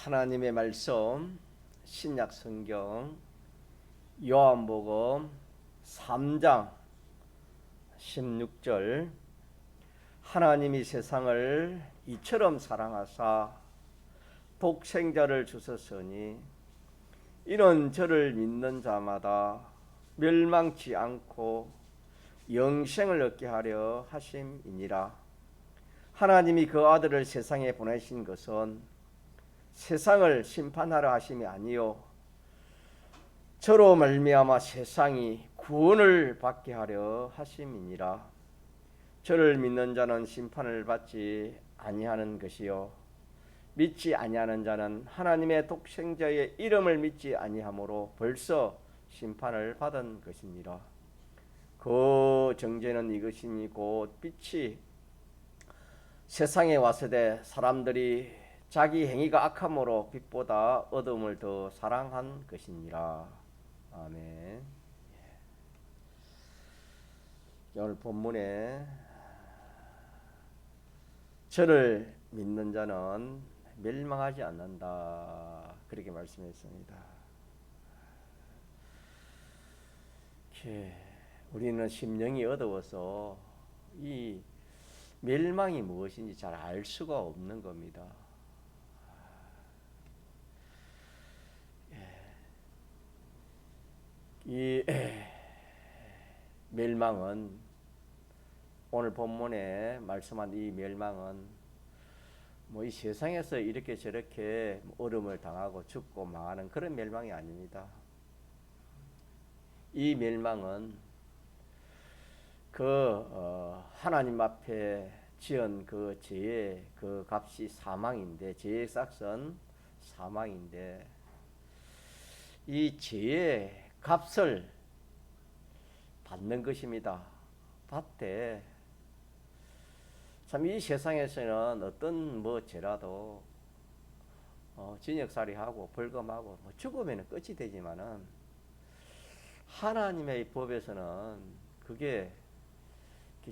하나님의 말씀 신약 성경 요한복음 3장 16절 하나님이 세상을 이처럼 사랑하사 독생자를 주셨으니 이는 저를 믿는 자마다 멸망치 않고 영생을 얻게 하려 하심이니라. 하나님이 그 아들을 세상에 보내신 것은 세상을 심판하려 하심이 아니요 저로 말미암아 세상이 구원을 받게 하려 하심이니라. 저를 믿는 자는 심판을 받지 아니하는 것이요 믿지 아니하는 자는 하나님의 독생자의 이름을 믿지 아니하므로 벌써 심판을 받은 것이니라. 그 정죄는 이것이니 곧 빛이 세상에 왔으되 사람들이 자기 행위가 악함으로 빛보다 어둠을 더 사랑한 것이니라. 아멘. 오늘 본문에 저를 믿는 자는 멸망하지 않는다 그렇게 말씀했습니다. 우리는 심령이 어두워서 이 멸망이 무엇인지 잘 알 수가 없는 겁니다. 이 멸망은 오늘 본문에 말씀한 이 멸망은 뭐 이 세상에서 이렇게 저렇게 어려움을 당하고 죽고 망하는 그런 멸망이 아닙니다. 이 멸망은 하나님 앞에 지은 그 죄의 그 값이 사망인데, 죄의 삭은 사망인데, 이 죄의 값을 받는 것입니다. 받되 참 이 세상에서는 어떤 죄라도 진역살이하고 벌금하고 죽으면 끝이 되지만은 하나님의 법에서는 그게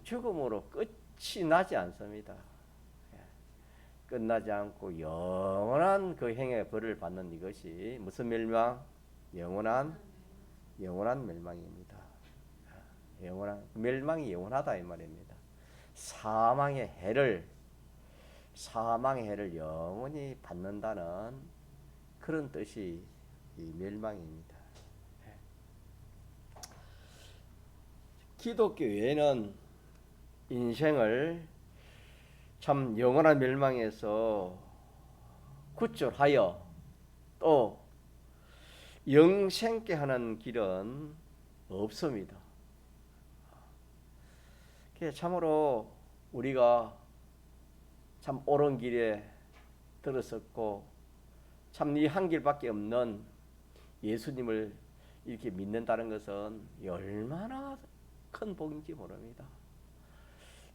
죽음으로 끝이 나지 않습니다. 끝나지 않고 영원한 그 행의 벌을 받는 이것이 무슨 멸망? 영원한 멸망입니다. 영원한 멸망이 영원하다 이 말입니다. 사망의 해를 영원히 받는다는 그런 뜻이 이 멸망입니다. 기독교에는 인생을 참 영원한 멸망에서 구출하여 또 영생케 하는 길은 없습니다. 참으로 우리가 참 옳은 길에 들었었고 참 이 한 길밖에 없는 예수님을 이렇게 믿는다는 것은 얼마나 큰 복인지 모릅니다.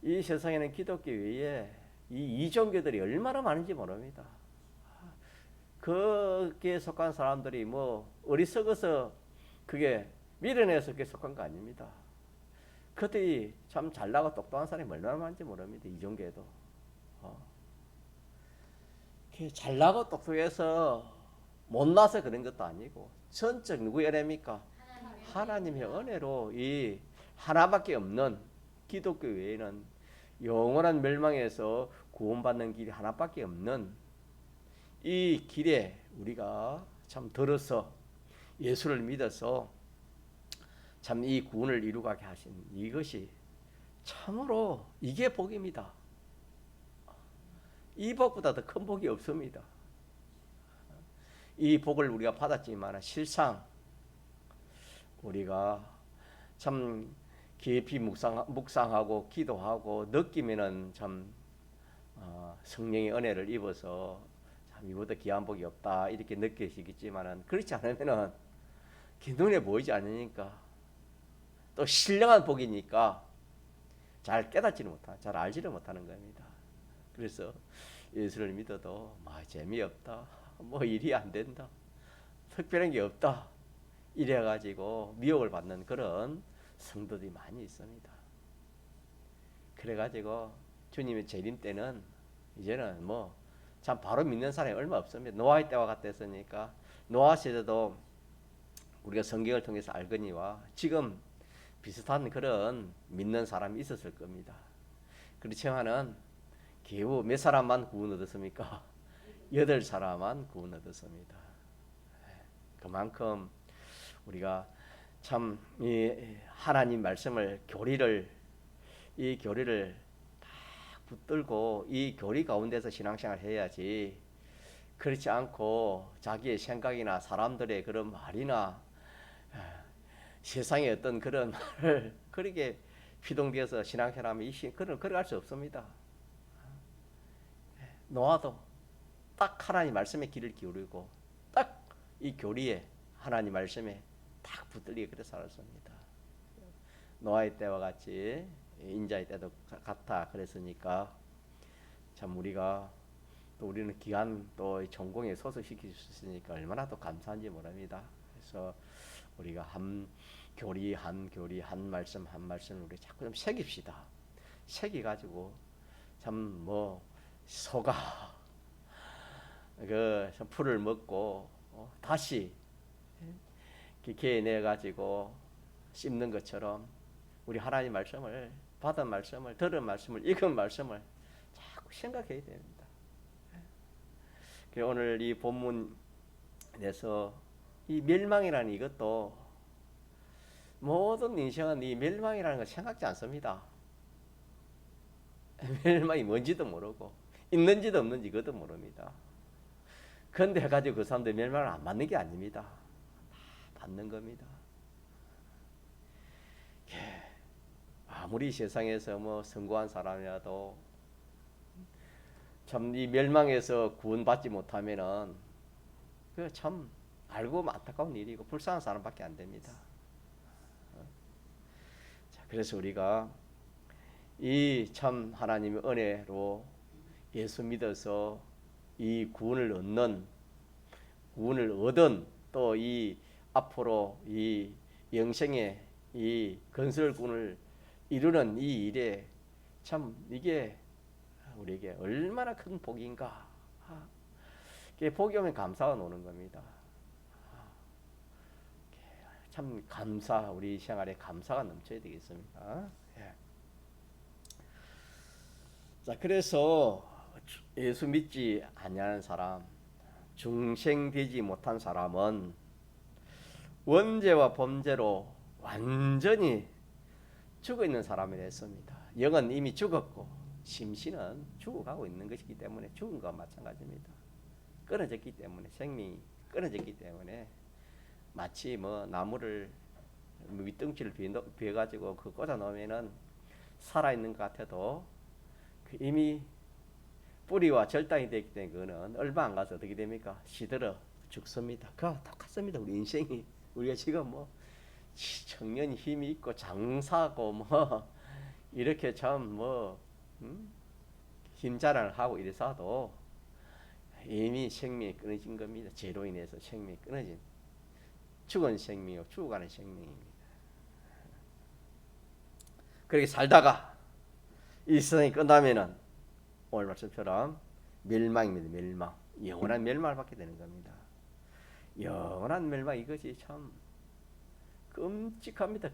이 세상에는 기독교 외에 이 이종교들이 얼마나 많은지 모릅니다. 거기에 속한 사람들이 어리석어서 그게 밀어내서 그게 속한 거 아닙니다. 그들이 참 잘나고 똑똑한 사람이 얼마나 많은지 모릅니다. 이종교에도 잘나고 똑똑해서 못나서 그런 것도 아니고 전적 누구의 은혜입니까? 하나님의 은혜로 이 하나밖에 없는 기독교 외에는 영원한 멸망에서 구원받는 길이 하나밖에 없는 이 길에 우리가 참 들어서 예수를 믿어서 참 이 구원을 이루게 하신 이것이 참으로 이게 복입니다. 이 복보다 더 큰 복이 없습니다. 이 복을 우리가 받았지만 실상 우리가 참 깊이 묵상하고 기도하고 느끼면은 참 성령의 은혜를 입어서 참 이보다 귀한 복이 없다 이렇게 느끼시겠지만은 그렇지 않으면은 눈에 보이지 않으니까 또 신령한 복이니까 잘 깨닫지는 못하는, 잘 알지를 못하는 겁니다. 그래서 예수를 믿어도 재미없다, 일이 안 된다, 특별한 게 없다 이래가지고 미혹을 받는 그런 성도들이 많이 있습니다. 그래가지고 주님의 재림 때는 이제는 참 바로 믿는 사람이 얼마 없습니다. 노아의 때와 같았으니까 노아 시대도 우리가 성경을 통해서 알거니와 지금 비슷한 그런 믿는 사람이 있었을 겁니다. 그렇지만은 겨우 몇 사람만 구원 얻었습니까? 8사람만 구원 얻었습니다. 그만큼 우리가 참 이 하나님 말씀을 이 교리를 딱 붙들고 이 교리 가운데서 신앙생활 해야지. 그렇지 않고 자기의 생각이나 사람들의 그런 말이나 세상의 어떤 그런 말을 그렇게 휘동되어서 신앙생활하면 그런 걸어갈 수 없습니다. 노아도 딱 하나님 말씀에 귀를 기울이고 딱 이 교리에 하나님 말씀에 딱 붙들리게 그래 살았습니다. 노아의 때와 같이 인자의 때도 같아 그랬으니까 참 우리가 또 우리는 귀한 또 전공에 소속시킬 수 있으니까 얼마나 또 감사한지 모릅니다. 그래서 우리가 한 교리 한 말씀 한 말씀을 우리 자꾸 좀 새깁시다. 새기 가지고 참 뭐 소가 그 풀을 먹고 다시 개내 가지고 씹는 것처럼 우리 하나님 말씀을 받은 말씀을 들은 말씀을 읽은 말씀을 자꾸 생각해야 됩니다. 오늘 이 본문에서 이 멸망이라는 이것도 모든 인생은 이 멸망이라는 걸 생각지 않습니다. 멸망이 뭔지도 모르고 있는지도 없는지 그것도 모릅니다. 그런데 해가지고 그 사람들 멸망을 안 받는 게 아닙니다. 다 받는 겁니다. 아무리 세상에서 뭐 성공한 사람이라도 참 이 멸망에서 구원받지 못하면은 그 참 알고 안타까운 일이고 불쌍한 사람밖에 안 됩니다. 자, 그래서 우리가 이 참 하나님의 은혜로 예수 믿어서 이 구원을 얻은 또 이 앞으로 이 영생의 이 건설군을 이루는 이 일에 참 이게 우리에게 얼마나 큰 복인가. 복이 오면 감사가 오는 겁니다. 참 감사, 우리 생활에 감사가 넘쳐야 되겠습니다. 예. 자, 그래서 예수 믿지 아니하는 사람, 중생되지 못한 사람은 원죄와 범죄로 완전히 죽어 있는 사람이 됐습니다. 영은 이미 죽었고 심신은 죽어가고 있는 것이기 때문에 죽은 것과 마찬가지입니다. 끊어졌기 때문에 생명이 끊어졌기 때문에 마치 뭐 나무를 밑둥치를 비워 가지고 그 꽂아 놓으면은 살아 있는 것 같아도 이미 뿌리와 절단이 되기 때문에 그거는 얼마 안 가서 어떻게 됩니까? 시들어 죽습니다. 그거 똑같습니다. 우리 인생이 우리가 지금 뭐 청년 힘이 있고 장사고 뭐 이렇게 참 뭐 힘자랑을 하고 이래서도 이미 생명이 끊어진 겁니다. 죄로 인해서 생명이 끊어진 죽은 생명이요 죽어가는 생명입니다. 그렇게 살다가 이 세상이 끝나면은 오늘 말씀처럼 멸망입니다. 멸망, 영원한 멸망을 받게 되는 겁니다. 영원한 멸망 이것이 참 끔찍합니다.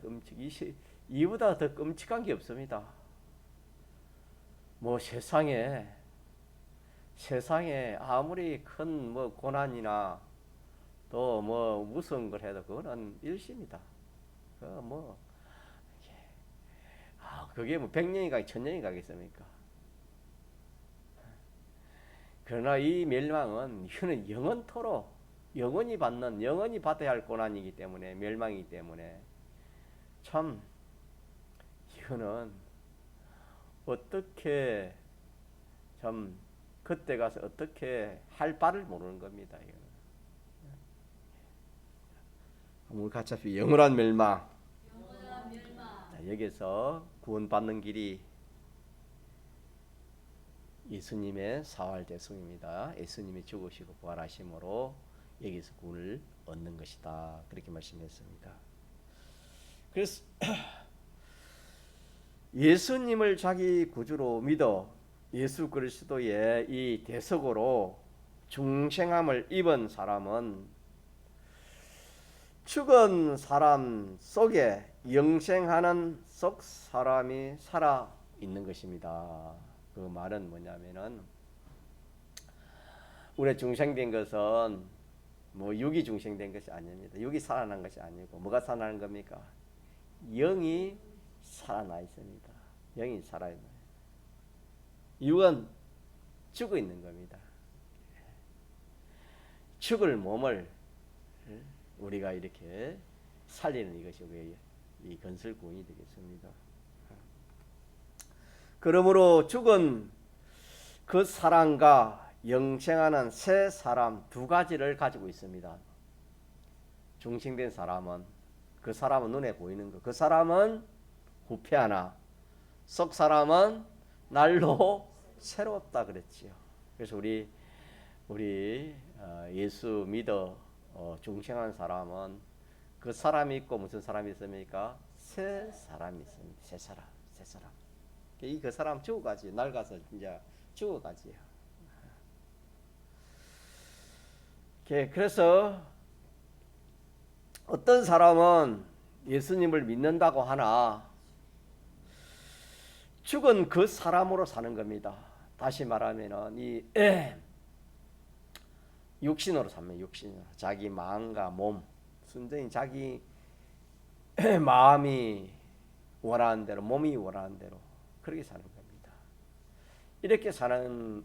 이보다 더 끔찍한 게 없습니다. 뭐 세상에 아무리 큰 뭐 고난이나 또 뭐 무서운 걸 해도 그거는 일시입니다. 그게 뭐 100년이 가기 1000년이 가겠습니까? 그러나 이 멸망은 이거는 영원토록 영원히 받아야 할 고난이기 때문에 멸망이기 때문에 참 이거는 어떻게 참 그때 가서 어떻게 할 바를 모르는 겁니다. 이거는. 우리 같이 합시다. 영원한 멸망. 자, 여기서 구원받는 길이 예수님의 사활 대속입니다. 예수님이 죽으시고 부활하심으로 여기서 구원을 얻는 것이다. 그렇게 말씀했습니다. 그래서 예수님을 자기 구주로 믿어 예수 그리스도의 이 대속으로 중생함을 입은 사람은 죽은 사람 속에 영생하는 속 사람이 살아 있는 것입니다. 그 말은 뭐냐면은 우리 중생된 것은 뭐 육이 중생된 것이 아닙니다. 육이 살아난 것이 아니고 뭐가 살아나는 겁니까? 영이 살아나 있습니다. 영이 살아있는 거예요. 육은 죽어 있는 겁니다. 죽을 몸을 우리가 이렇게 살리는 이것이 우리의 이 건설구원이 되겠습니다. 그러므로 죽은 그 사람과 영생하는 새 사람 두 가지를 가지고 있습니다. 중생된 사람은 그 사람은 눈에 보이는 것, 그 사람은 후패하나 속 사람은 날로 새롭다 그랬지요. 그래서 우리 예수 믿어 중생한 사람은 그 사람이 있고 무슨 사람이 있습니까? 새 사람이 있습니다. 새 사람. 그 사람 죽어가지 낡아서 이제 죽어가지요. 그래서 어떤 사람은 예수님을 믿는다고 하나 죽은 그 사람으로 사는 겁니다. 다시 말하면은 이 육신으로 삽니다. 육신으로. 자기 마음과 몸, 순전히 자기 마음이 원하는 대로, 몸이 원하는 대로 그렇게 사는 겁니다. 이렇게 사는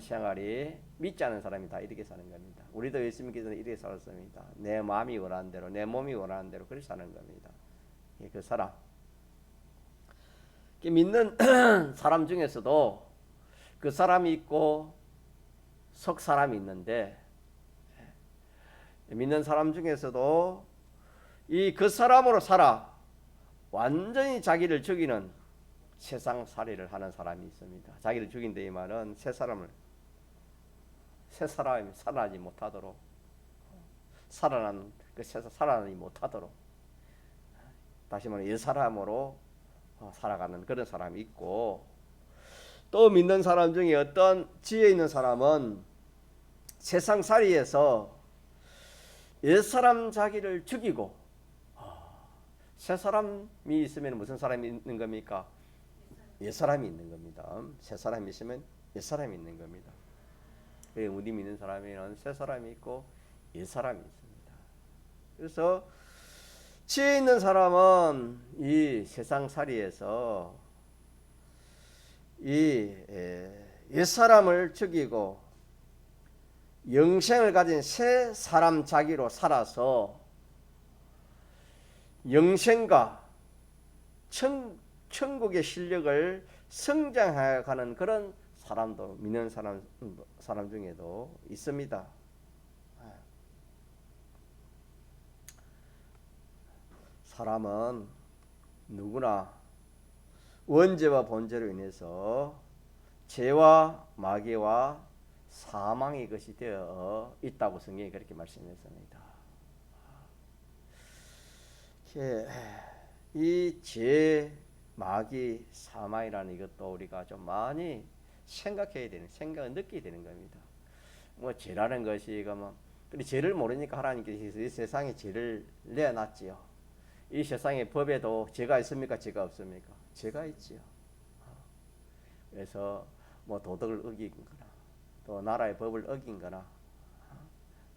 생활이 믿지 않은 사람이 다 이렇게 사는 겁니다. 우리도 예수 믿기 전에 이렇게 살았습니다. 내 마음이 원하는 대로, 내 몸이 원하는 대로 그렇게 사는 겁니다. 그 사람. 믿는 사람 중에서도 그 사람이 있고 속 사람이 있는데 믿는 사람 중에서도 그 사람으로 살아 완전히 자기를 죽이는 세상 살이를 하는 사람이 있습니다. 자기를 죽인다 이 말은 새 사람이 살아나지 못하도록 살아난 그 세상 살아나지 못하도록 다시 말해 옛 사람으로 살아가는 그런 사람이 있고 또 믿는 사람 중에 어떤 지혜 있는 사람은 세상 살이에서 옛사람 자기를 죽이고 새 사람이 있으면 무슨 사람이 있는 겁니까? 옛사람이 있는 겁니다. 새 사람이 있으면 옛사람이 있는 겁니다. 우리 믿는 사람에는 새 사람이 있고 옛사람이 있습니다. 그래서 지혜 있는 사람은 이 세상 살이에서 이 옛사람을 죽이고 영생을 가진 새 사람 자기로 살아서 영생과 천국의 실력을 성장해가는 그런 사람도 믿는 사람 중에도 있습니다. 사람은 누구나 원죄와 본죄로 인해서 죄와 마귀와 사망의 것이 되어 있다고 성경이 그렇게 말씀했습니다. 이 죄, 마귀, 사망이라는 이것도 우리가 좀 많이 생각해야 되는, 생각을 느끼게 되는 겁니다. 뭐 죄라는 것이 근데 죄를 모르니까 하나님께서 이 세상에 죄를 내어놨지요. 이 세상의 법에도 죄가 있습니까? 죄가 없습니까? 죄가 있지요. 그래서 뭐 도덕을 어긴 거나 또 나라의 법을 어긴 거나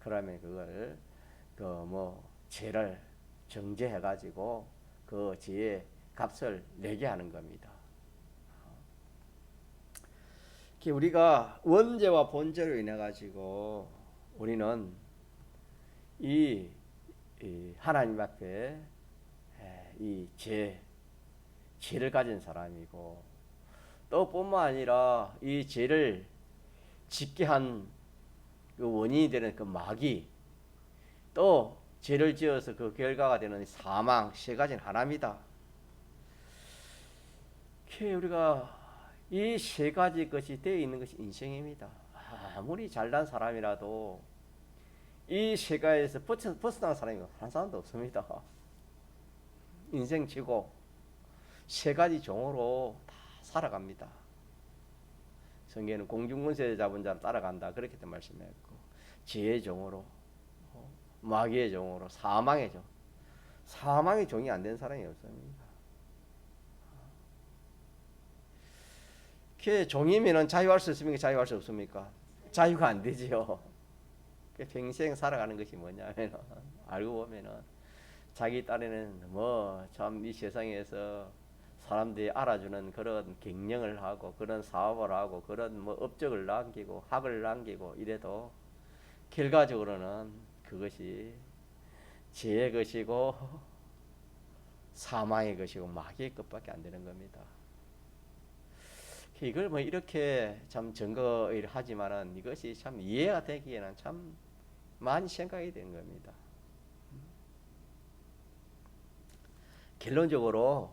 그러면 그걸 죄를 정죄해 가지고 그 죄의 값을 내게 하는 겁니다. 우리가 원죄와 본죄로 인해 가지고 우리는 이 하나님 앞에 이 죄를 가진 사람이고 또 뿐만 아니라 이 죄를 짓게 한 그 원인이 되는 그 마귀 또 죄를 지어서 그 결과가 되는 사망 세 가지는 하나입니다. 우리가 이 세 가지 것이 되어 있는 것이 인생입니다. 아무리 잘난 사람이라도 이 세 가지에서 벗어난 사람이 한 사람도 없습니다. 인생치고 세 가지 종으로 다 살아갑니다. 성경에는 공중권세 잡은 자를 따라간다 그렇게 말씀했고, 지혜의 종으로, 마귀의 종으로, 사망의 종, 사망의 종이 안 된 사람이 없습니다. 그 종이면은 자유할 수 있습니까? 자유할 수 없습니까? 자유가 안 되지요. 평생 살아가는 것이 뭐냐면 알고 보면은 자기 딴에는 뭐 참 이 세상에서 사람들이 알아주는 그런 경영을 하고 그런 사업을 하고 그런 뭐 업적을 남기고 학을 남기고 이래도 결과적으로는 그것이 죄의 것이고 사망의 것이고 마귀의 것밖에 안 되는 겁니다. 이걸 뭐 이렇게 참 증거를 하지만은 이것이 참 이해가 되기에는 참 많이 생각이 되는 겁니다. 결론적으로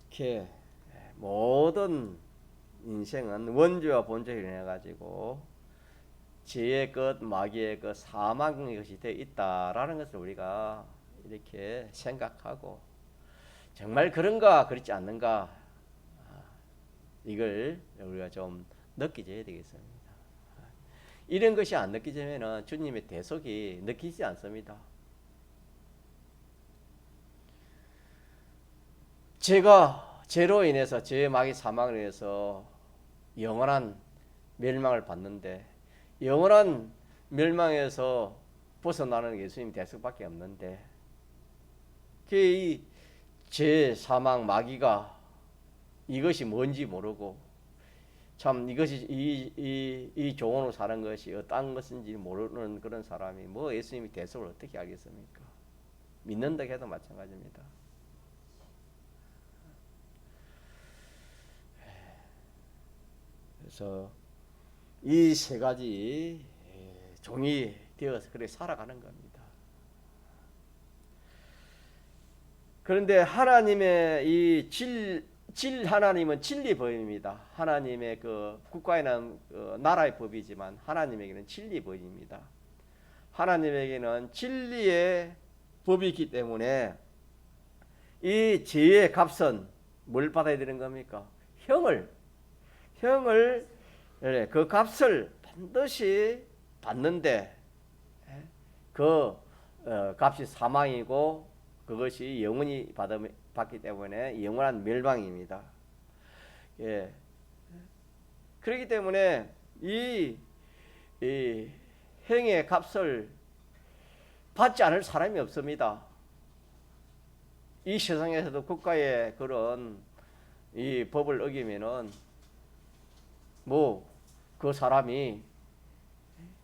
이렇게 모든 인생은 원죄와 본죄로 인해 가지고 죄의 것, 마귀의 것, 사망의 것이 되어 있다라는 것을 우리가 이렇게 생각하고 정말 그런가 그렇지 않는가 이걸 우리가 좀 느끼져야 되겠습니다. 이런 것이 안 느끼지면은 주님의 대속이 느끼지 않습니다. 제가 죄로 인해서 죄의 마귀 사망을 인해서 영원한 멸망을 받는데 영원한 멸망에서 벗어나는 예수님 대속밖에 없는데 이 죄, 사망, 마귀가 이것이 뭔지 모르고 참 이것이 이 종으로 사는 것이 어떤 것인지 모르는 그런 사람이 뭐 예수님이 대속을 어떻게 알겠습니까? 믿는다 해도 마찬가지입니다. 그래서 이 세 가지 종이 되어서 그렇게 살아가는 겁니다. 그런데 하나님의 이 하나님은 진리법입니다. 하나님의 그 국가에는 나라의 법이지만 하나님에게는 진리법입니다. 하나님에게는 진리의 법이 있기 때문에 이 죄의 값은 뭘 받아야 되는 겁니까? 형을 그 값을 반드시 받는데 그 값이 사망이고 그것이 영원히 받기 때문에 영원한 멸망입니다. 예. 그렇기 때문에 이 행의 값을 받지 않을 사람이 없습니다. 이 세상에서도 국가의 그런 이 법을 어기면은 뭐 그 사람이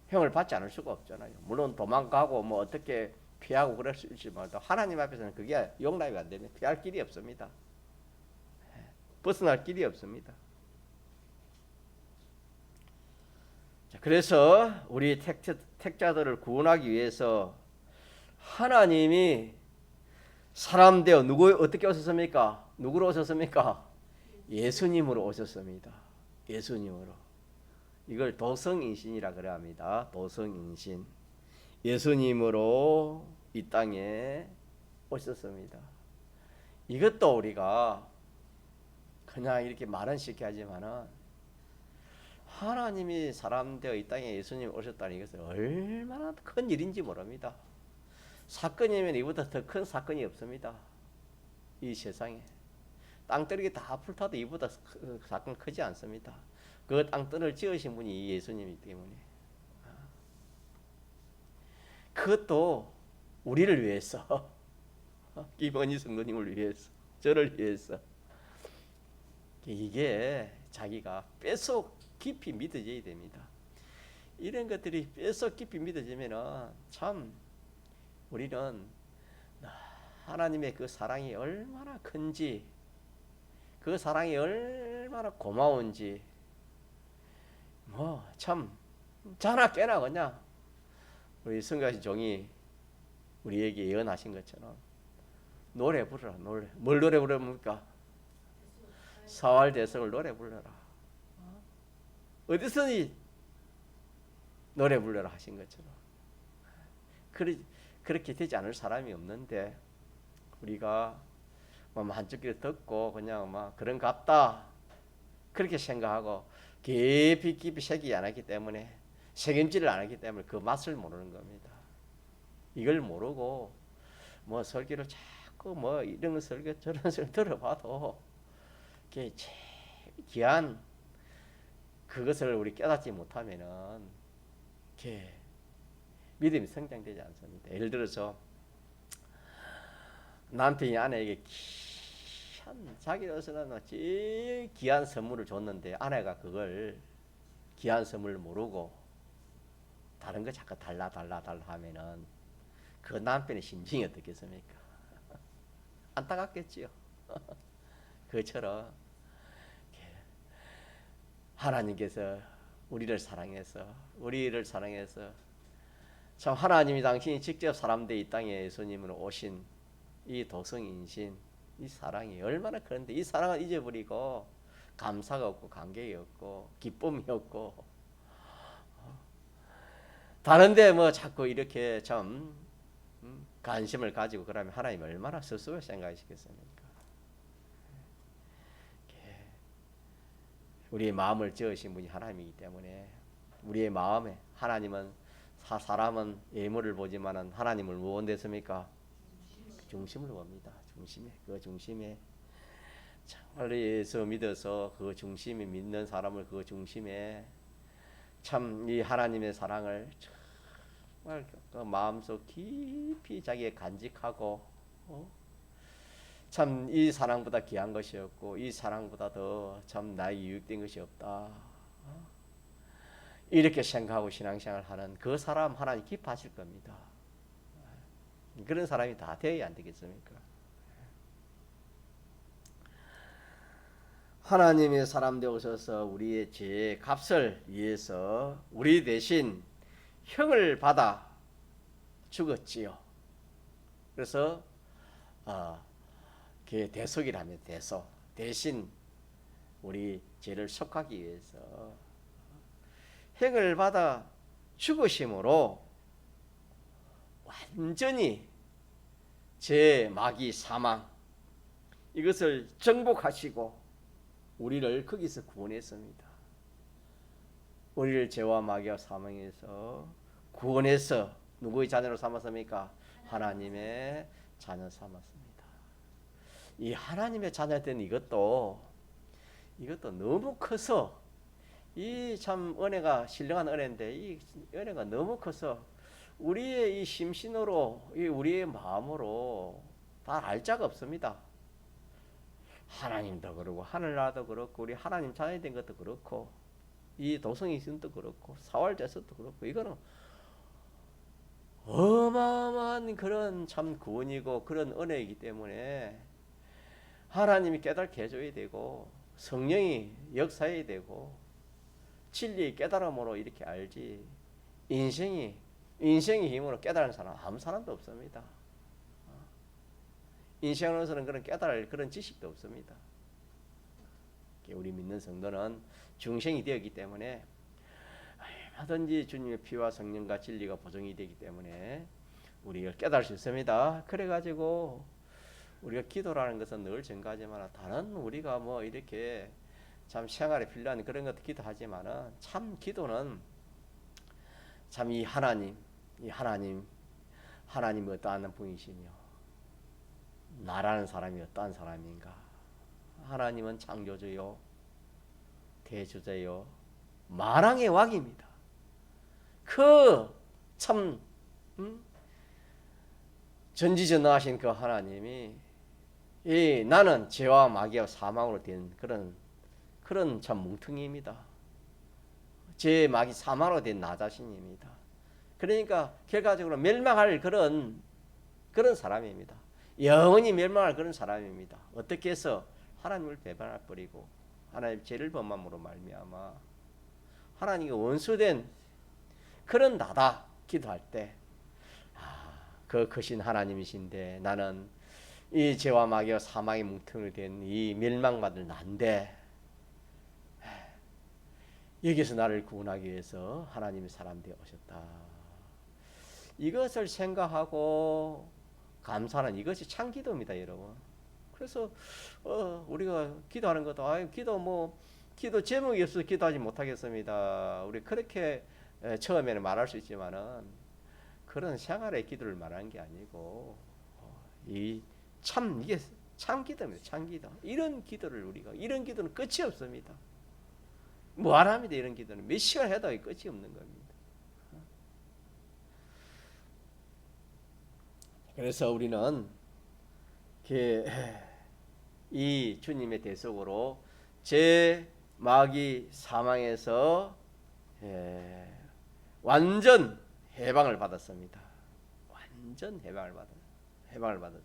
형을 받지 않을 수가 없잖아요. 물론 도망가고 뭐 어떻게 피하고 그럴 수 있지만 하나님 앞에서는 그게 용납이 안 되면 피할 길이 없습니다. 벗어날 길이 없습니다. 자, 그래서 우리 택자들을 구원하기 위해서 하나님이 사람 되어 어떻게 오셨습니까? 누구로 오셨습니까? 예수님으로 오셨습니다. 예수님으로. 이걸 도성인신이라 그래 합니다. 도성인신. 예수님으로 이 땅에 오셨습니다. 이것도 우리가 그냥 이렇게 말은 쉽게 하지만은 하나님이 사람 되어 이 땅에 예수님이 오셨다는 것은 얼마나 큰 일인지 모릅니다. 사건이면 이보다 더 큰 사건이 없습니다. 이 세상에. 땅덩이 다 불타도 이보다 사건 크지 않습니다. 그 땅덩이를 지으신 분이 예수님이기 때문에. 그것도 우리를 위해서, 이번희 성도님을 위해서, 저를 위해서. 이게 자기가 뼛속 깊이 믿어져야 됩니다. 이런 것들이 뼛속 깊이 믿어지면은 참 우리는 하나님의 그 사랑이 얼마나 큰지, 그 사랑이 얼마나 고마운지, 뭐 참 자나 깨나 그냥 우리 성가신 종이 우리에게 예언하신 것처럼 노래 부르라. 뭘 노래 부릅니까? 사활 대성을 노래 불러라. 어디서니 노래 불러라 하신 것처럼 그렇게 되지 않을 사람이 없는데 우리가 뭐 한쪽끼리 듣고 그냥 막 그런 갑다 그렇게 생각하고 깊이 새기지 않았기 때문에, 새김질을 안 했기 때문에 그 맛을 모르는 겁니다. 이걸 모르고 뭐 설교를 자꾸 뭐 이런 설교 저런 설교 들어봐도 이게 귀한 그것을 우리 깨닫지 못하면은 이게 믿음이 성장되지 않습니다. 예를 들어서 남편이 아내에게 자기로서는 제일 귀한 선물을 줬는데 아내가 그걸 귀한 선물을 모르고 다른 거 자꾸 달라 하면은 그 남편의 심정이 어떻겠습니까? 안타깝겠지요. 그처럼 하나님께서 우리를 사랑해서 참 하나님이 당신이 직접 사람들 이 땅에 예수님으로 오신 이 도성인신 이 사랑이 얼마나 그런데 이 사랑을 잊어버리고 감사가 없고 감격이 없고 기쁨이 없고 다른데 뭐 자꾸 이렇게 참 관심을 가지고 그러면 하나님 얼마나 스스로 생각하시겠습니까? 우리의 마음을 지으신 분이 하나님이기 때문에 우리의 마음에 하나님은 사람은 예물을 보지만은 하나님을 무엇 됐습니까? 중심을 봅니다. 그 중심에 정말 예수 믿어서 그 중심에 믿는 사람을 그 중심에 참 이 하나님의 사랑을 정말 그 마음속 깊이 자기에 간직하고 참 이 사랑보다 귀한 것이 없고 이 사랑보다 더 참 나의 유익된 것이 없다. 이렇게 생각하고 신앙생활을 하는 그 사람 하나님 기뻐하실 겁니다. 그런 사람이 다 되어야 안 되겠습니까? 하나님의 사람 되어서 우리의 죄의 값을 위해서 우리 대신 형을 받아 죽었지요. 그래서 대속이라면 대신 우리 죄를 속하기 위해서 형을 받아 죽으심으로 완전히 죄, 마귀, 사망 이것을 정복하시고 우리를 거기서 구원했습니다. 우리를 죄와 마귀와 사망에서 구원해서 누구의 자녀로 삼았습니까? 하나님의 자녀 삼았습니다. 이 하나님의 자녀된 이것도 너무 커서 이 참 은혜가 신령한 은혜인데 이 은혜가 너무 커서 우리의 이 심신으로 우리의 마음으로 다 알 자가 없습니다. 하나님도 그렇고 하늘나라도 그렇고 우리 하나님 자녀된 것도 그렇고 이 도성이신도 그렇고 사활제서도 그렇고 이거는 어마어마한 그런 참 구원이고 그런 은혜이기 때문에 하나님이 깨닫게 해줘야 되고 성령이 역사해야 되고 진리의 깨달음으로 이렇게 알지 인생의 힘으로 깨달은 사람 아무 사람도 없습니다. 인생으로서는 그런 깨달을 그런 지식도 없습니다. 우리 믿는 성도는 중생이 되었기 때문에 얼마든지 주님의 피와 성령과 진리가 보증이 되기 때문에 우리가 깨달을 수 있습니다. 그래가지고 우리가 기도라는 것은 늘 증가하지만 다른 우리가 뭐 이렇게 참 생활에 필요한 그런 것도 기도하지만은 참 기도는 참 이 하나님이 어떠한 분이시며 나라는 사람이 어떠한 사람인가? 하나님은 창조주요, 대주자요, 만왕의 왕입니다. 참 전지전능하신 그 하나님이 나는 죄와 마귀와 사망으로 된 그런 참 뭉텅이입니다. 죄, 마귀, 사망으로 된 나 자신입니다. 그러니까 결과적으로 멸망할 그런 사람입니다. 영원히 멸망할 그런 사람입니다. 어떻게 해서 하나님을 배반해버리고 하나님 죄를 범함으로 말미암아 하나님과 원수된 그런 나다 기도할 때 그 크신 하나님이신데 나는 이 죄와 마귀와 사망의 뭉텅이로 된 이 멸망받을 난데 여기서 나를 구원하기 위해서 하나님의 사람 되어 오셨다. 이것을 생각하고 감사하는 이것이 참 기도입니다, 여러분. 그래서 우리가 기도하는 것도 기도 기도 제목이 없어서 기도하지 못하겠습니다. 우리 그렇게 처음에는 말할 수 있지만은 그런 생활의 기도를 말하는 게 아니고 이게 참 기도입니다. 참 기도. 이런 기도를 우리가 이런 기도는 끝이 없습니다. 무한합니다. 이런 기도는 몇 시간 해도 끝이 없는 겁니다. 그래서 우리는 이 주님의 대속으로 제 마귀 사망에서 완전 해방을 받았습니다. 완전 해방을 받았습니다.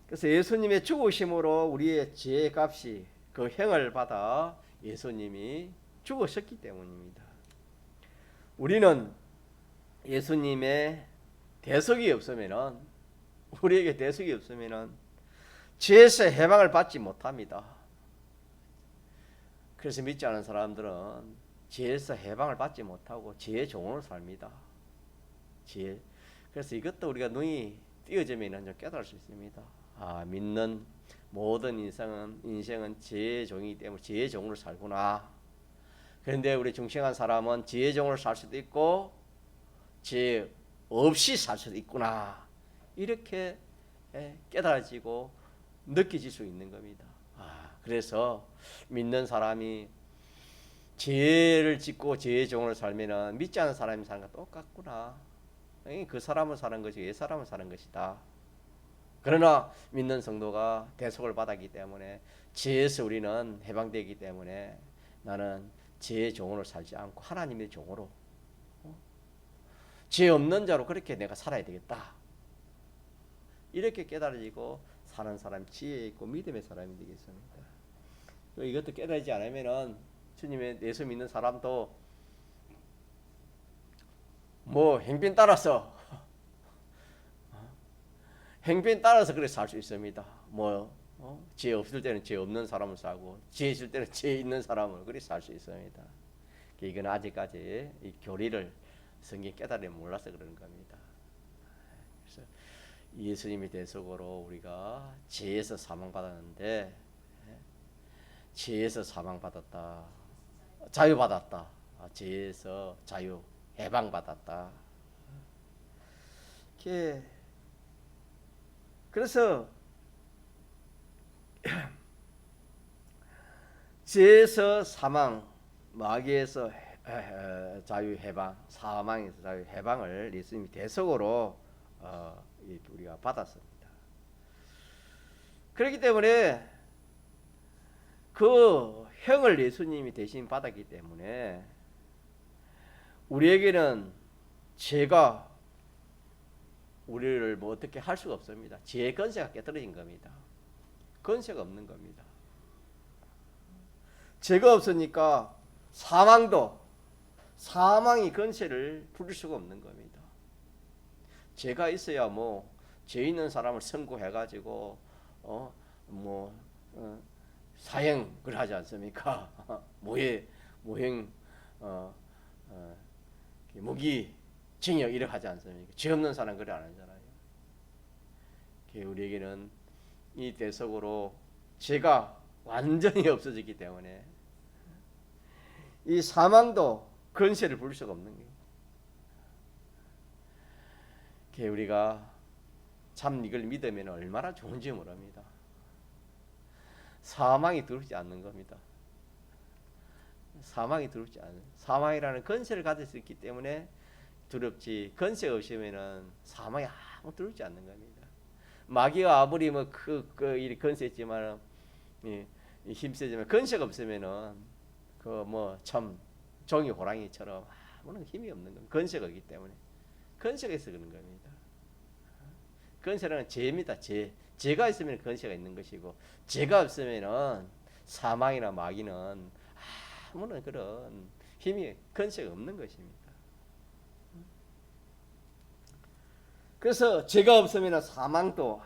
그래서 예수님의 죽으심으로 우리의 죄 값이 그 형을 받아 예수님이 죽으셨기 때문입니다. 우리는 예수님의 대속이 없으면은 우리에게 대속이 없으면은 죄에서 해방을 받지 못합니다. 그래서 믿지 않은 사람들은 죄에서 해방을 받지 못하고 죄의 종으로 삽니다. 그래서 이것도 우리가 눈이 띄어지면 좀 깨달을 수 있습니다. 믿는 모든 인생은 죄의 종이기 때문에 죄의 종으로 살구나. 그런데 우리 중생한 사람은 죄의 종으로 살 수도 있고 죄 없이 살 수도 있구나. 이렇게 깨달아지고 느껴질 수 있는 겁니다. 그래서 믿는 사람이 죄를 짓고 죄의 종으로 살면은 믿지 않은 사람이 사는 거 똑같구나. 그 사람은 사는 것이 이 사람은 사는 것이다. 그러나 믿는 성도가 대속을 받았기 때문에 죄에서 우리는 해방되기 때문에 나는 죄의 종으로 살지 않고 하나님의 종으로 죄 없는 자로 그렇게 내가 살아야 되겠다. 이렇게 깨달아지고 사는 사람 지혜 있고 믿음의 사람이 되겠습니다. 이것도 깨달지 않으면은 주님의 예수 믿는 사람도 뭐 행편 따라서 그래 살 수 있습니다. 죄 없을 때는 죄 없는 사람을 살고 죄 있을 때는 죄 있는 사람을 그래 살 수 있습니다. 이건 아직까지 이 교리를 성경 깨달음을 몰라서 그런 겁니다. 그래서 예수님의 대속으로 우리가 죄에서 사망받았는데 죄에서 사망받았다. 자유받았다. 죄에서 자유 해방받았다. 그래서 죄에서 사망, 마귀에서 자유 해방, 사망에서 자유 해방을 예수님이 대속으로 우리가 받았습니다. 그렇기 때문에 그 형을 예수님이 대신 받았기 때문에 우리에게는 죄가 우리를 어떻게 할 수가 없습니다. 죄의 권세가 깨뜨려진 겁니다. 권세가 없는 겁니다. 죄가 없으니까 사망이 권세를 부릴 수가 없는 겁니다. 죄가 있어야 죄 있는 사람을 선고해가지고 사형을 하지 않습니까? 모형 무기 징역 이렇게 하지 않습니까? 죄 없는 사람 그래 안 하잖아요. 우리에게는 이 대속으로 죄가 완전히 없어졌기 때문에 이 사망도 권세를 부릴 수가 없는 거예요. 우리가 참 이걸 믿으면 얼마나 좋은지 모릅니다. 사망이 두렵지 않는 겁니다. 사망이 두렵지 않은 사망이라는 권세를 가질 수 있기 때문에 두렵지 권세가 없으면은 사망이 아무 두렵지 않는 겁니다. 마귀가 아무리 이 권세 있지만 힘세지만 권세가 없으면은 참 종이 호랑이처럼 아무런 힘이 없는 겁니다. 권세가 있기 때문에 권세가 있어 그런 겁니다. 권세라는 죄입니다. 죄가 있으면 권세가 있는 것이고 죄가 없으면은 사망이나 마귀는 아무런 그런 힘이 권세가 없는 것입니다. 그래서 죄가 없으면 사망도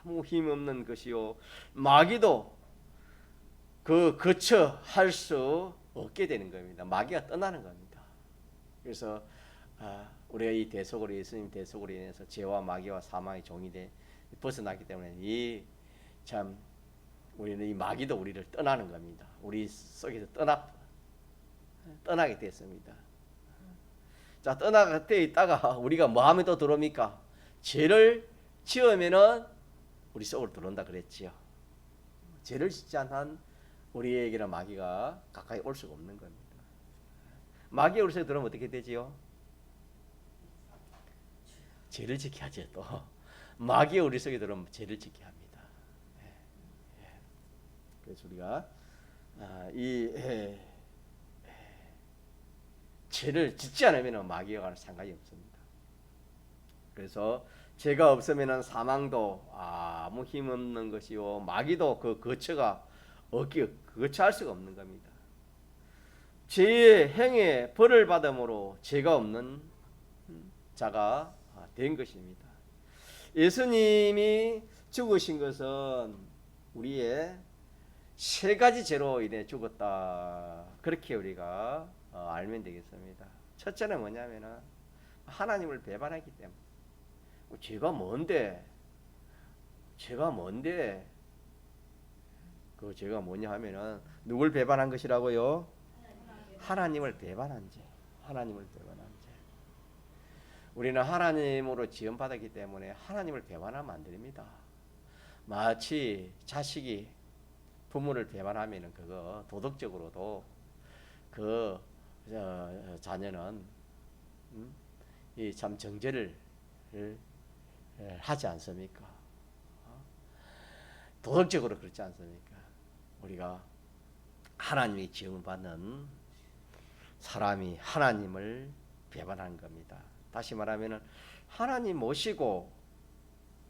아무 힘 없는 것이요 마귀도 거처할 수 없게 되는 겁니다. 마귀가 떠나는 겁니다. 그래서 우리가 이 대속으로 예수님 대속으로 인해서 죄와 마귀와 사망의 종이 벗어났기 때문에 이 참 우리는 이 마귀도 우리를 떠나는 겁니다. 우리 속에서 떠나게 됐습니다. 자, 떠나게 있다가 우리가 뭐 하면 또 들어옵니까? 죄를 지으면은 우리 속으로 들어온다 그랬지요. 죄를 짓지 않은 우리에게는 마귀가 가까이 올 수가 없는 겁니다. 마귀가 우리 속에 들어오면 어떻게 되지요? 죄를 지켜야 하죠. 또 마귀가 우리 속에 들어오면 죄를 지켜야 합니다. 그래서 우리가 죄를 짓지 않으면 마귀와 상관이 없습니다. 그래서 죄가 없으면 사망도 아무 힘없는 것이요, 마귀도 그 거처가 거처할 수가 없는 겁니다. 죄의 행에 벌을 받음으로 죄가 없는 자가 된 것입니다. 예수님이 죽으신 것은 우리의 세 가지 죄로 인해 죽었다, 그렇게 우리가 알면 되겠습니다. 첫째는 뭐냐면은 하나님을 배반했기 때문에. 죄가 뭔데? 그 죄가 뭐냐 하면은 누굴 배반한 것이라고요? 하나님을 배반한 죄. 하나님을 배반한 죄. 우리는 하나님으로 지음받았기 때문에 하나님을 배반하면 안 됩니다. 마치 자식이 부모를 배반하면은 그거 도덕적으로도 그 자녀는 이 참 정죄를 하지 않습니까? 도덕적으로 그렇지 않습니까? 우리가 하나님의 지음을 받는 사람이 하나님을 배반한 겁니다. 다시 말하면 하나님 모시고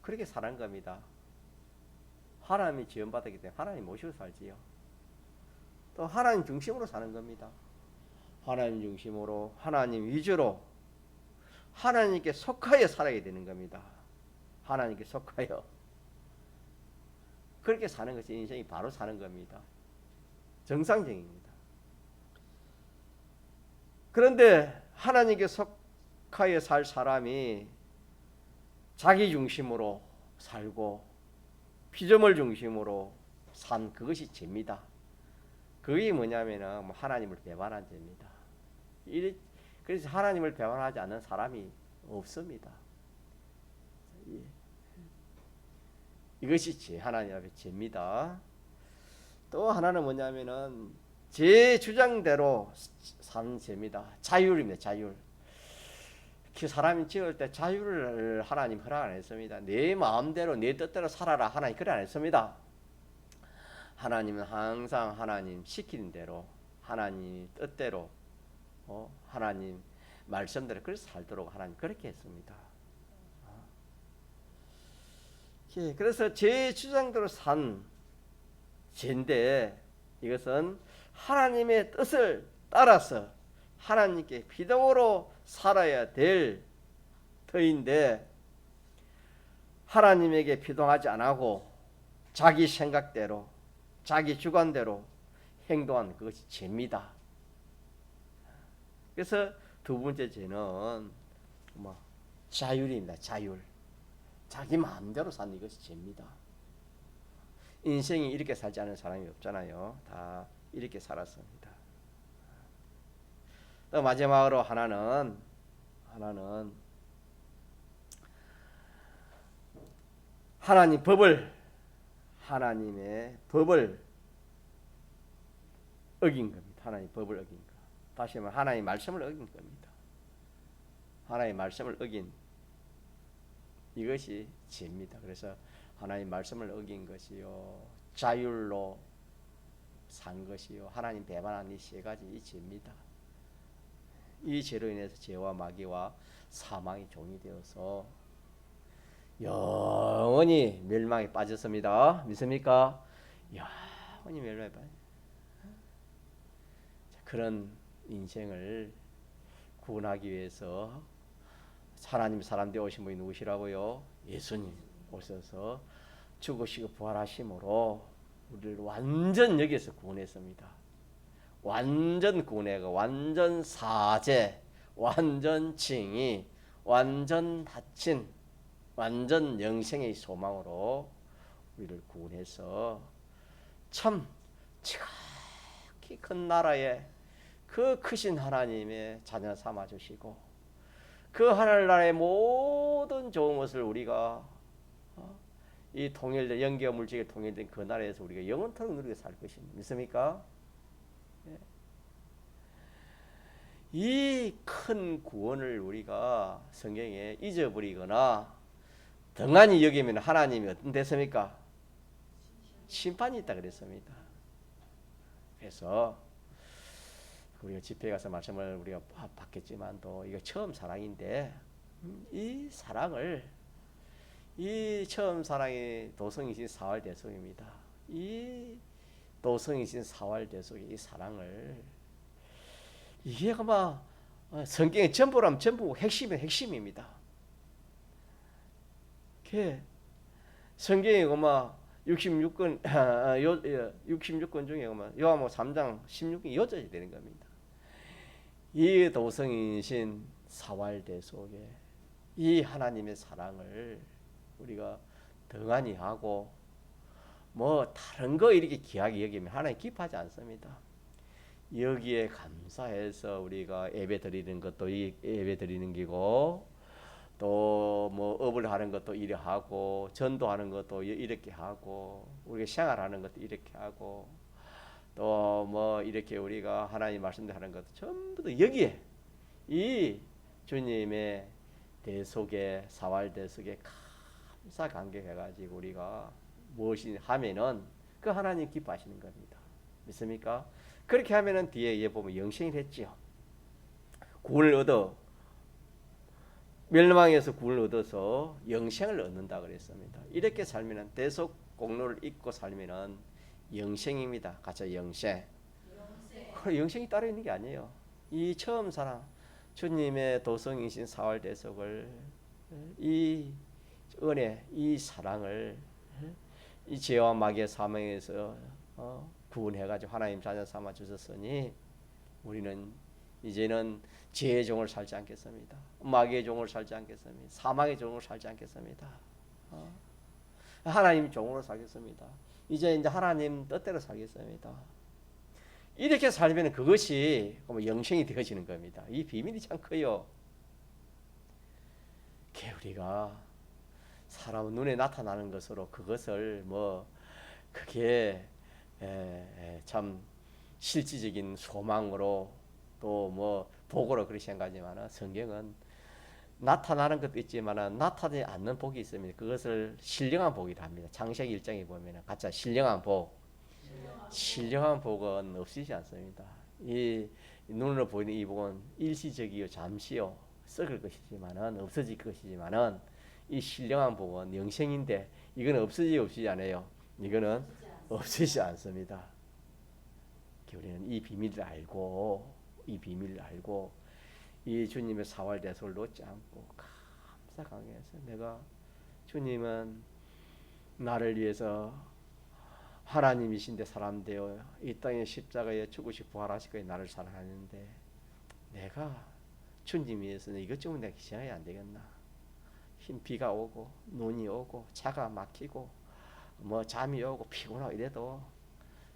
그렇게 사는 겁니다. 하나님이 지음받았기 때문에 하나님 모시고 살지요. 또 하나님 중심으로 사는 겁니다. 하나님 중심으로, 하나님 위주로 하나님께 속하여 살아야 되는 겁니다. 하나님께 속하여 그렇게 사는 것이 인생이 바로 사는 겁니다. 정상적입니다. 그런데 하나님께 속하여 살 사람이 자기 중심으로 살고 피조물 중심으로 산 그것이 죄입니다. 그게 뭐냐면은 하나님을 배반한 죄입니다. 그래서 하나님을 배반하지 않는 사람이 없습니다. 이것이 죄, 하나님 앞에 죄입니다. 또 하나는 뭐냐면은 제 주장대로 사는 죄입니다. 자율입니다. 자율. 사람이 지을 때 자유를 하나님 허락 안 했습니다. 내 마음대로 내 뜻대로 살아라, 하나님 그래 안 했습니다. 하나님은 항상 하나님 시키는 대로, 하나님 뜻대로, 하나님 말씀대로 그렇게 살도록 하나님 그렇게 했습니다. 그래서 제 주장대로 산 죄인데 이것은 하나님의 뜻을 따라서 하나님께 피동으로 살아야 될 터인데 하나님에게 피동하지 않고 자기 생각대로 자기 주관대로 행동한 그것이 죄입니다. 그래서 두 번째 죄는 자율입니다. 자율. 자기 마음대로 사는 이것이 죄입니다. 인생이 이렇게 살지 않은 사람이 없잖아요. 다 이렇게 살았습니다. 또 마지막으로 하나는 하나님의 법을 어긴 겁니다. 하나님의 법을 어긴 것. 다시 말하면 하나님의 말씀을 어긴 겁니다. 하나님의 말씀을 어긴 이것이 죄입니다. 그래서 하나님의 말씀을 어긴 것이요, 자율로 산 것이요, 하나님 배반한 이 세 가지 이 죄입니다. 이 죄로 인해서 죄와 마귀와 사망이 종이 되어서 영원히 멸망에 빠졌습니다. 믿습니까? 영원히 멸망에 빠졌습니다. 그런 인생을 구원하기 위해서 하나님 사람 되어 오신 분이 누구시라고요? 예수님 오셔서 죽으시고 부활하심으로 우리를 완전 여기서 구원했습니다. 완전 구원해가 완전 사죄, 완전 칭의, 완전 하친, 완전 영생의 소망으로 우리를 구원해서 참 지극히 큰 나라에 그 크신 하나님의 자녀 삼아 주시고 그 하늘나라의 모든 좋은 것을 우리가 이 통일된 영계와 물질이 통일된 그 나라에서 우리가 영원토록 누리게 살 것입니다. 믿습니까? 이 큰 구원을 우리가 성경에 잊어버리거나 등한히 여기면 하나님이 어떤 데습니까? 심판이 있다 그랬습니다. 그래서 우리가 집회에 가서 말씀을 우리가 받겠지만도 이거 처음 사랑인데 이 사랑을 이 처음 사랑이 도성이신 사활대속입니다. 이 도성이신 사활대속의 이 사랑을 이게 아마 성경의 전부라면 전부 핵심은 핵심입니다. 성경에 아마 66권 66권 중에 아마 요한복음 3장 16이 이어져야 되는 겁니다. 이 도성이신 사활대속에 이 하나님의 사랑을 우리가 등한히 하고 뭐 다른 거 이렇게 귀하게 여기면 하나님 기뻐하지 않습니다. 여기에 감사해서 우리가 예배 드리는 것도 이 예배 드리는 기고 또 뭐 업을 하는 것도 이래 하고 전도하는 것도 이렇게 하고 우리가 생활하는 것도 이렇게 하고 또 뭐 이렇게 우리가 하나님 말씀대로 하는 것도 전부 다 여기에 이 주님의 대속에 사활대속에 감사 감격해가지고 우리가 무엇이 하면은 그 하나님 기뻐하시는 겁니다. 믿습니까? 그렇게 하면은 뒤에 보면 영생이 됐지요. 구원을 얻어 멸망에서 구원을 얻어서 영생을 얻는다 그랬습니다. 이렇게 살면은 대속 공로를 잊고 살면은 영생입니다. 같이 영생. 영생이 따로 있는 게 아니에요. 이 처음 사랑 주님의 도성이신 사활대속을 이 은혜, 이 사랑을 이 죄와 마귀의 사망에서 구원해가지고 하나님 자녀 삼아 주셨으니 우리는 이제는 죄의 종을 살지 않겠습니다. 마귀의 종을 살지 않겠습니다. 사망의 종을 살지 않겠습니다. 하나님 종으로 살겠습니다. 이제 하나님 뜻대로 살겠습니다. 이렇게 살면 그것이 영생이 되어지는 겁니다. 이 비밀이 참 커요. 우리가 사람 눈에 나타나는 것으로 그것을 뭐 그게 참 실질적인 소망으로 또 뭐 복으로 그렇게 생각하지만 성경은 나타나는 것도 있지만 나타나지 않는 복이 있습니다. 그것을 신령한 복이라 합니다. 창세기 1장에 보면 가짜 신령한 복, 신령한 복은 없이지 않습니다. 이 눈으로 보이는 이 복은 일시적이요 잠시요 썩을 것이지만은 없어질 것이지만은 이 신령한 복은 영생인데 이거는 없어지지 않아요. 이거는 없어지지 않습니다. 우리는 이 비밀을 알고 이 주님의 사활대속을 놓지 않고 감사 강해서 내가 주님은 나를 위해서 하나님이신데 사람 되어 이 땅의 십자가에 죽으시고 부활하시고 나를 사랑하는데 내가 주님 위해서는 이것 좀 내가 기생해야 안 되겠나. 흰 비가 오고 눈이 오고 차가 막히고 뭐 잠이 오고 피곤하고 이래도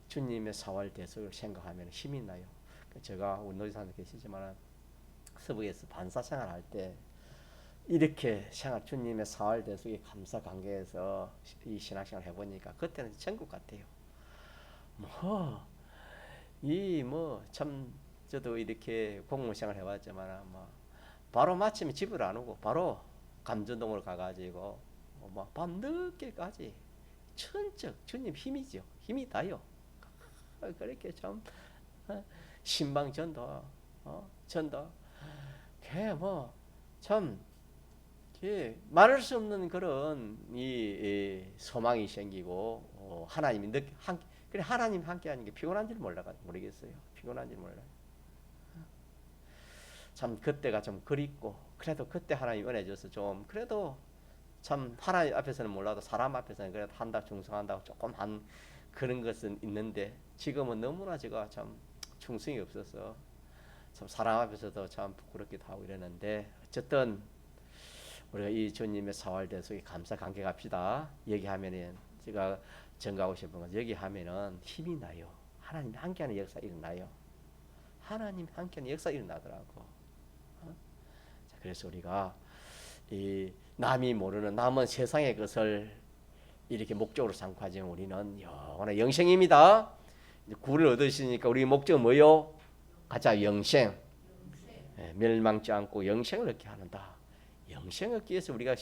주님의 사활대속을 생각하면 힘이 나요. 제가 운동산에 계시지만 서북에서 반사 생활할 때 이렇게 주님의 사활대속에 감사 관계에서 이 신학생활 해보니까 그때는 천국 같아요. 참 저도 이렇게 공무생활 해봤지만 바로 마침에 집을 안 오고 바로 감전동으로 가가지고 밤 늦게까지 천적 주님 힘이죠. 힘이 다요. 그렇게 참 신방 전도 전도 참 말할 수 없는 그런 이 소망이 생기고 하나님이 그래 하나님 함께하는 게 피곤한지를 모르겠어요. 피곤한지 몰라요. 참 그때가 좀 그립고 그래도 그때 하나님 은혜 줘서 좀 그래도 참 하나님 앞에서는 몰라도 사람 앞에서는 그래도 한다고 충성한다고 조금 한 그런 것은 있는데 지금은 너무나 제가 참 충성이 없어서 참 사람 앞에서도 참 부끄럽기도 하고 이러는데 어쨌든 우리가 이 주님의 사활대속에 감사 감격합시다. 얘기하면은 제가 증가하고 싶은 건 여기 하면은 힘이 나요. 하나님 함께하는 역사 일어나요. 하나님 함께하는 역사 일어나더라고. 자, 그래서 우리가 이 남이 모르는 남은 세상의 것을 이렇게 목적으로 삼고 하지만 우리는 영원한 영생입니다. 구를 얻으시니까 우리 목적은 뭐요? 가자 영생. 멸망치 않고 영생을 얻게 하는다. 영생을 얻기 위해서 우리가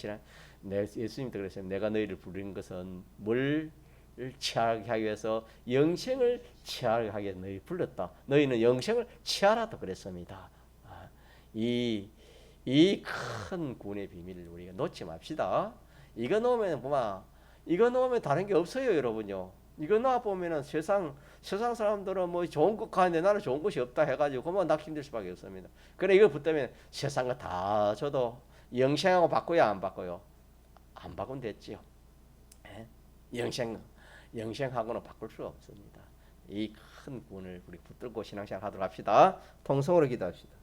예수님도 그랬어요. 내가 너희를 부르는 것은 뭘 취하게 하기 위해서 영생을 취하게 하기 위해서 너희 불렀다. 너희는 영생을 취하라도 그랬습니다. 이 큰 구원의 비밀을 우리가 놓지 맙시다. 이거 놓으면 다른 게 없어요, 여러분요. 이거 놓아 보면은 세상 사람들은 뭐 좋은 것 가는데 나는 좋은 것이 없다 해가지고 그만 나 힘들 수밖에 없습니다. 그래 이거 붙들면 세상 거 다 줘도 영생하고 바꿔야 안 바꿔요? 안 바꾸면 됐지요. 예? 영생하고는 바꿀 수 없습니다. 이 큰 구원을 우리 붙들고 신앙생활 하도록 합시다. 통성으로 기도합시다.